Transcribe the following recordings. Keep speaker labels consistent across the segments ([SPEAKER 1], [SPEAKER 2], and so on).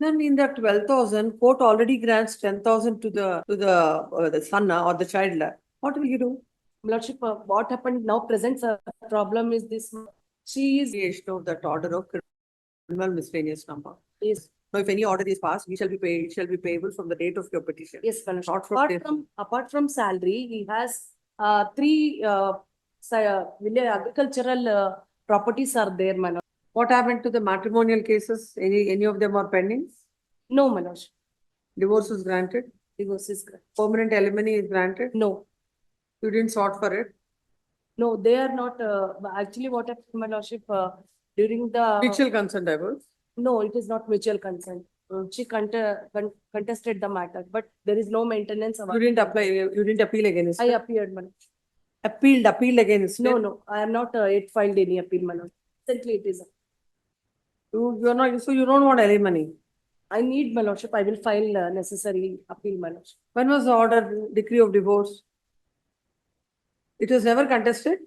[SPEAKER 1] Then in that 12,000, court already grants 10,000 to the son or the child. What will you do?
[SPEAKER 2] Lordship, what happened now present problem is this. She is
[SPEAKER 1] Creation of that order of criminal miscellaneous number.
[SPEAKER 2] Yes.
[SPEAKER 1] Now, if any order is passed, we shall be paid. It shall be payable from the date of your petition.
[SPEAKER 2] Yes, Lordship.
[SPEAKER 1] Not from
[SPEAKER 2] Apart
[SPEAKER 1] this.
[SPEAKER 2] apart from salary, he has three agricultural properties are there, my lord.
[SPEAKER 1] What happened to the matrimonial cases? Any of them are pending?
[SPEAKER 2] No, my lord.
[SPEAKER 1] Divorce is granted.
[SPEAKER 2] Divorce is granted.
[SPEAKER 1] Permanent alimony is granted.
[SPEAKER 2] No.
[SPEAKER 1] You didn't sought for it.
[SPEAKER 2] No, they are not. Actually, what happened, my lordship, during the
[SPEAKER 1] Mutual consent divorce.
[SPEAKER 2] No, it is not mutual consent. She contested the matter, but there is no maintenance.
[SPEAKER 1] You didn't apply. You didn't appeal against
[SPEAKER 2] I
[SPEAKER 1] it.
[SPEAKER 2] appeared, my lord.
[SPEAKER 1] Appealed against
[SPEAKER 2] No,
[SPEAKER 1] it.
[SPEAKER 2] no, I am not yet filed any appeal, my lord. Recently, it is.
[SPEAKER 1] You're not. So you don't want alimony.
[SPEAKER 2] I need, my lordship. I will file necessary appeal, my lordship.
[SPEAKER 1] When was the order decree of divorce? It was never contested.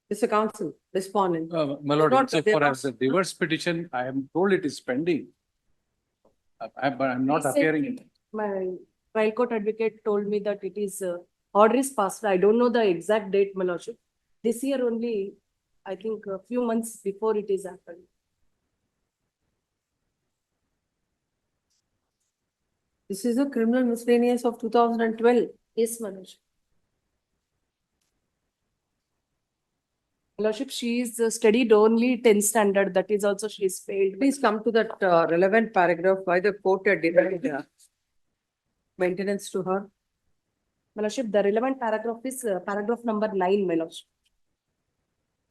[SPEAKER 1] It's a council responding.
[SPEAKER 3] My lord,
[SPEAKER 1] Not-
[SPEAKER 3] except
[SPEAKER 1] they're
[SPEAKER 3] for
[SPEAKER 1] not-
[SPEAKER 3] as a divorce petition, I am told it is pending. But I'm not appearing in it.
[SPEAKER 2] My trial court advocate told me that it is order is passed. I don't know the exact date, my lordship. This year only, I think a few months before it is happened.
[SPEAKER 1] This is a criminal miscellaneous of 2012.
[SPEAKER 2] Yes, my lordship. My lordship, she is studied only 10th standard. That is also she is failed.
[SPEAKER 1] Please come to that relevant paragraph why the court had denied maintenance to her.
[SPEAKER 2] My lordship, the relevant paragraph is paragraph number 9, my lordship.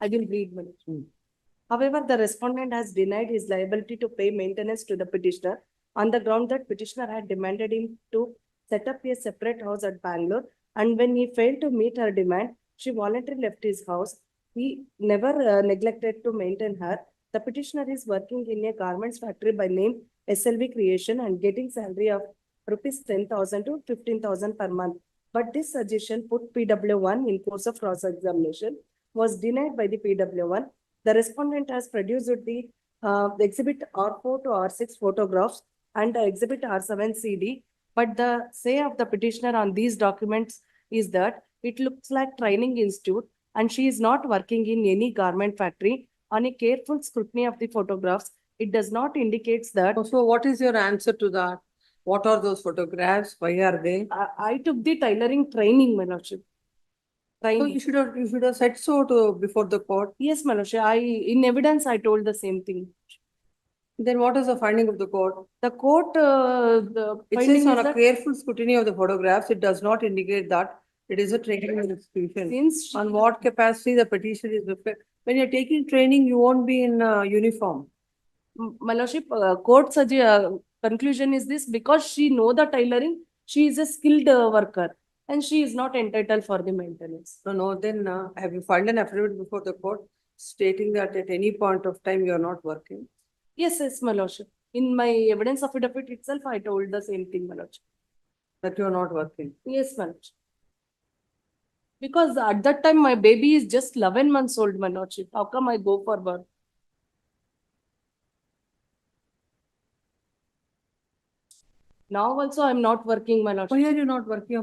[SPEAKER 2] I will read, my lordship. However, the respondent has denied his liability to pay maintenance to the petitioner on the ground that petitioner had demanded him to set up a separate house at Bangalore, and when he failed to meet her demand, she voluntarily left his house. He never neglected to maintain her. The petitioner is working in a garments factory by name SLV Creation and getting salary of rupees 10,000 to 15,000 per month. But this suggestion put PW1 in course of cross-examination was denied by the PW1. The respondent has produced the exhibit R4 to R6 photographs and exhibit R7 CD. But the say of the petitioner on these documents is that it looks like training institute and she is not working in any garment factory. On a careful scrutiny of the photographs, it does not indicate that.
[SPEAKER 1] So what is your answer to that? What are those photographs? Why are they?
[SPEAKER 2] I took the tailoring training, my lordship.
[SPEAKER 1] So you should have said so before the court.
[SPEAKER 2] Yes, my lordship. In evidence, I told the same thing.
[SPEAKER 1] Then what is the finding of the court?
[SPEAKER 2] The court,
[SPEAKER 1] It says on a careful scrutiny of the photographs, it does not indicate that it is a training institution.
[SPEAKER 2] Since
[SPEAKER 1] On what capacity the petition is prepared. When you're taking training, you won't be in uniform.
[SPEAKER 2] my lordship, court's conclusion is this: because she know the tailoring, she is a skilled worker and she is not entitled for the maintenance.
[SPEAKER 1] No, then have you filed an affidavit before the court stating that at any point of time you are not working?
[SPEAKER 2] Yes, my lordship. In my evidence affidavit itself, I told the same thing, my lordship.
[SPEAKER 1] That you are not working?
[SPEAKER 2] Yes, my lordship. Because at that time, my baby is just 11 months old, my lordship. How come I go for work? Now also, I'm not working, my lordship.
[SPEAKER 1] Why are you not working?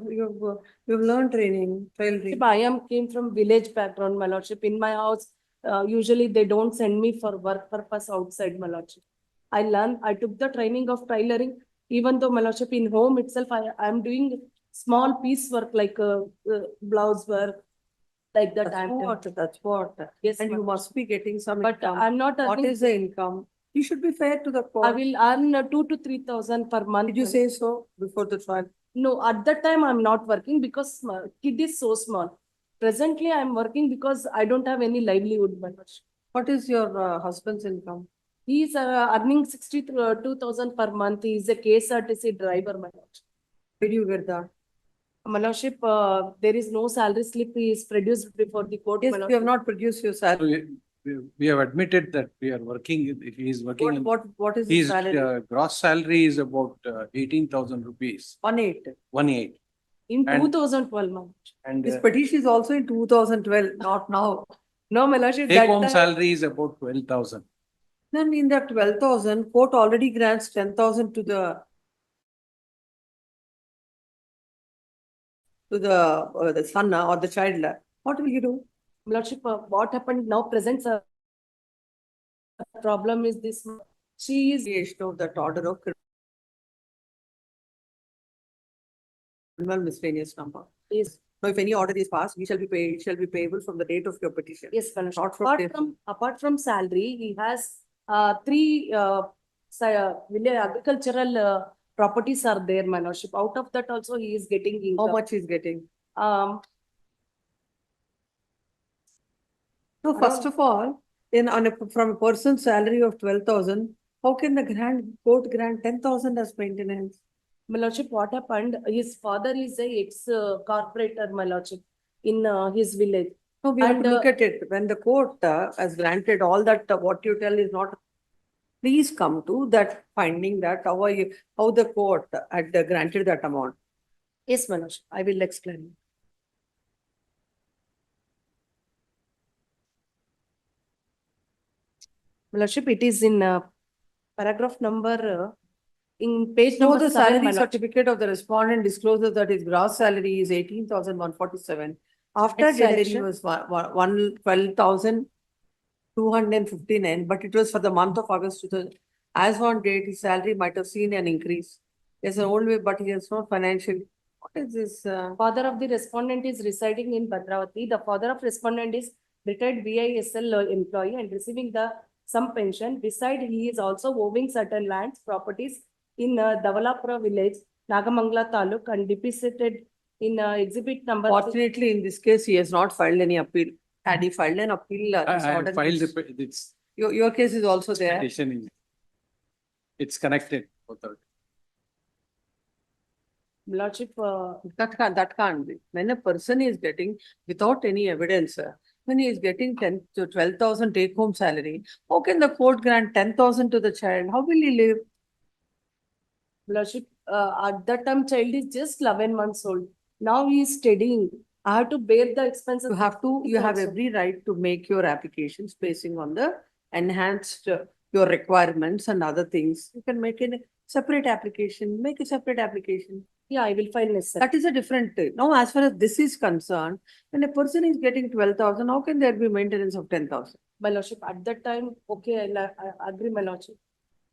[SPEAKER 1] You've learned training, tailoring.
[SPEAKER 2] I came from village background, my lordship. In my house, usually they don't send me for work purpose outside, my lordship. I took the training of tailoring, even though, my lordship, in home itself, I am doing small piece work like blouse work, like that.
[SPEAKER 1] That's what.
[SPEAKER 2] Yes,
[SPEAKER 1] and you must be getting some
[SPEAKER 2] but
[SPEAKER 1] income.
[SPEAKER 2] I'm not earning.
[SPEAKER 1] What is the income? You should be fair to the court.
[SPEAKER 2] I will earn 2,000 to 3,000 per month.
[SPEAKER 1] Did you say so before the trial?
[SPEAKER 2] No, at that time I'm not working because my kid is so small. Presently, I'm working because I don't have any livelihood.
[SPEAKER 1] What is your husband's income?
[SPEAKER 2] He is earning 62,000 per month. He is a KSRTC driver, my lordship.
[SPEAKER 1] Where do you get that?
[SPEAKER 2] My lordship, there is no salary slip. He is produced before the court.
[SPEAKER 1] Yes, you have not produced your salary.
[SPEAKER 3] We have admitted that we are working, he is working.
[SPEAKER 1] What is his
[SPEAKER 3] His
[SPEAKER 1] salary?
[SPEAKER 3] gross salary is about 18,000 rupees.
[SPEAKER 1] 1,800.
[SPEAKER 3] 1,800.
[SPEAKER 2] In
[SPEAKER 3] And-
[SPEAKER 2] 2012 month.
[SPEAKER 3] And
[SPEAKER 1] His petition is also in 2012, not now.
[SPEAKER 2] No, my lordship,
[SPEAKER 3] take home
[SPEAKER 2] that
[SPEAKER 3] salary is about 12,000.
[SPEAKER 1] Then in that 12,000, court already grants 10,000 to the son or the child. What will you do?
[SPEAKER 2] Lordship, what happened now presents a problem is this, she is,
[SPEAKER 1] Creation of that order of criminal miscellaneous number.
[SPEAKER 2] is,
[SPEAKER 1] Now, if any order is passed, we shall be paid, it shall be payable from the date of your petition.
[SPEAKER 2] yes, my lordship.
[SPEAKER 1] Not from
[SPEAKER 2] Apart from salary, he has three village agricultural properties are there, my lordship. Out of that also he is getting
[SPEAKER 1] How
[SPEAKER 2] income.
[SPEAKER 1] much is getting?
[SPEAKER 2] Um,
[SPEAKER 1] No, first of all, from a person's salary of 12,000, how can the court grant 10,000 as maintenance?
[SPEAKER 2] my lordship, what happened, his father is a ex-corporator, my lordship, in his village.
[SPEAKER 1] No, we have to
[SPEAKER 2] And,
[SPEAKER 1] look at it. When the court has granted all that, what you tell is not. Please come to that finding that how the court had granted that amount.
[SPEAKER 2] Yes, my lordship, I will explain. My lordship, it is in paragraph number, in page
[SPEAKER 1] So
[SPEAKER 2] number
[SPEAKER 1] the
[SPEAKER 2] 7, my
[SPEAKER 1] salary
[SPEAKER 2] lordship.
[SPEAKER 1] certificate of the respondent discloses that his gross salary is 18,147. After
[SPEAKER 2] Next
[SPEAKER 1] salary
[SPEAKER 2] section.
[SPEAKER 1] was 12,259, but it was for the month of August. As on date, his salary might have seen an increase. There's an old way, but he has no financial. What is this?
[SPEAKER 2] Father of the respondent is residing in Bhadravati. The father of respondent is retired VISL employee and receiving some pension. Beside, he is also owing certain lands, properties in Davalapura village, Nagamangala Taluk, and deposited in exhibit number.
[SPEAKER 1] Fortunately, in this case, he has not filed any appeal. Had he filed an appeal, this
[SPEAKER 3] I
[SPEAKER 1] order
[SPEAKER 3] filed
[SPEAKER 1] is-
[SPEAKER 3] it's
[SPEAKER 1] your case is also there.
[SPEAKER 3] petition in. It's connected. Both are-
[SPEAKER 2] Lordship,
[SPEAKER 1] That can't be. When a person is getting, without any evidence, when he is getting 10 to 12,000 take home salary, how can the court grant 10,000 to the child? How will he live?
[SPEAKER 2] Lordship, at that time child is just 11 months old. Now he is studying. I have to bear the expenses.
[SPEAKER 1] You have
[SPEAKER 2] Also.
[SPEAKER 1] every right to make your applications basing on the enhanced, your requirements and other things. You can make a separate application, make a separate application.
[SPEAKER 2] Yeah, I will file necessary.
[SPEAKER 1] That is a different thing. Now, as far as this is concerned, when a person is getting 12,000, how can there be maintenance of 10,000?
[SPEAKER 2] My lordship, at that time, okay, I agree, my lordship.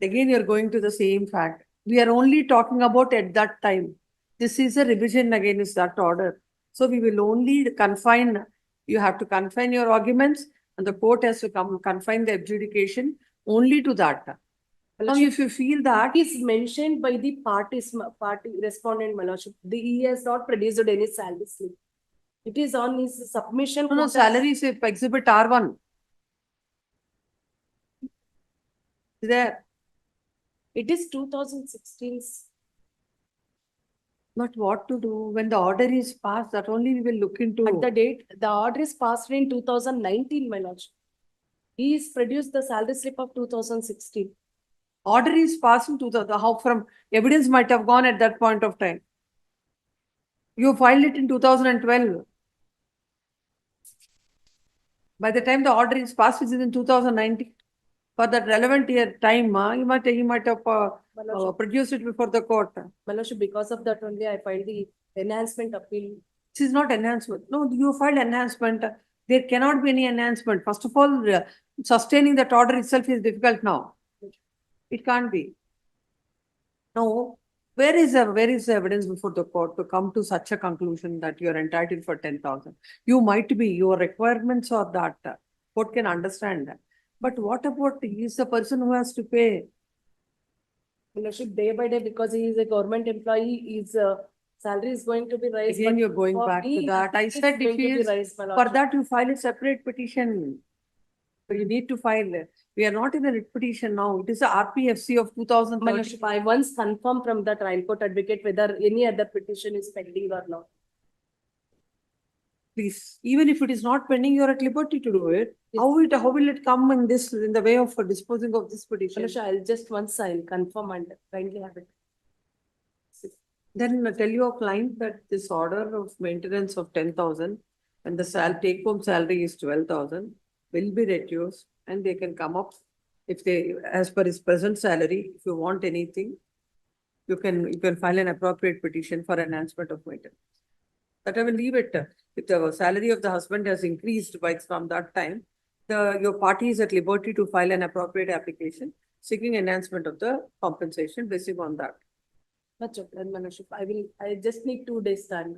[SPEAKER 1] Again, you're going to the same fact. We are only talking about at that time. This is a revision against that order. So we will only confine, you have to confine your arguments and the court has to confine the adjudication only to that.
[SPEAKER 2] My
[SPEAKER 1] Now,
[SPEAKER 2] lordship,
[SPEAKER 1] if you feel that,
[SPEAKER 2] it is mentioned by the party respondent, my lordship. He has not produced any salary slip. It is on his submission.
[SPEAKER 1] no,
[SPEAKER 2] court has-
[SPEAKER 1] salary is exhibit R1. There,
[SPEAKER 2] It is 2016.
[SPEAKER 1] but what to do when the order is passed, that only we will look into.
[SPEAKER 2] At the date, the order is passed in 2019, my lordship. He is produced the salary slip of 2016.
[SPEAKER 1] Order is passed into how from evidence might have gone at that point of time. You filed it in 2012. By the time the order is passed, which is in 2019. For that relevant year time, you might have
[SPEAKER 2] My lordship,
[SPEAKER 1] produced it before the court.
[SPEAKER 2] my lordship, because of that only I filed the enhancement appeal.
[SPEAKER 1] This is not enhancement. No, you filed enhancement. There cannot be any enhancement. First of all, sustaining that order itself is difficult now. It can't be. No, where is the evidence before the court to come to such a conclusion that you are entitled for 10,000? You might be, your requirements are that. Court can understand that. But what about he is the person who has to pay?
[SPEAKER 2] My lordship, day by day, because he is a government employee, his salary is going to be raised.
[SPEAKER 1] Again,
[SPEAKER 2] but
[SPEAKER 1] you're going
[SPEAKER 2] for
[SPEAKER 1] back to
[SPEAKER 2] me,
[SPEAKER 1] that. I
[SPEAKER 2] it is
[SPEAKER 1] said if
[SPEAKER 2] going to
[SPEAKER 1] he
[SPEAKER 2] be
[SPEAKER 1] is,
[SPEAKER 2] raised, my
[SPEAKER 1] for
[SPEAKER 2] lordship.
[SPEAKER 1] that you file a separate petition. So you need to file. We are not in a writ petition now. It is a RPFC of
[SPEAKER 2] My
[SPEAKER 1] 2013.
[SPEAKER 2] lordship, I once confirmed from the trial court advocate whether any other petition is pending or not.
[SPEAKER 1] Please, even if it is not pending, you are at liberty to do it.
[SPEAKER 2] Yes.
[SPEAKER 1] How will it come in the way of disposing of this
[SPEAKER 2] My
[SPEAKER 1] petition?
[SPEAKER 2] lordship, I'll confirm and kindly have it.
[SPEAKER 1] Then tell your client that this order of maintenance of 10,000 and the take home salary is 12,000 will be reduced and they can come up If they, as per his present salary, if you want anything, you can file an appropriate petition for enhancement of maintenance. But I will leave it, if the salary of the husband has increased from that time, your party is at liberty to file an appropriate application seeking enhancement of the compensation based on that.
[SPEAKER 2] That's okay, my lordship. I just need 2 days time.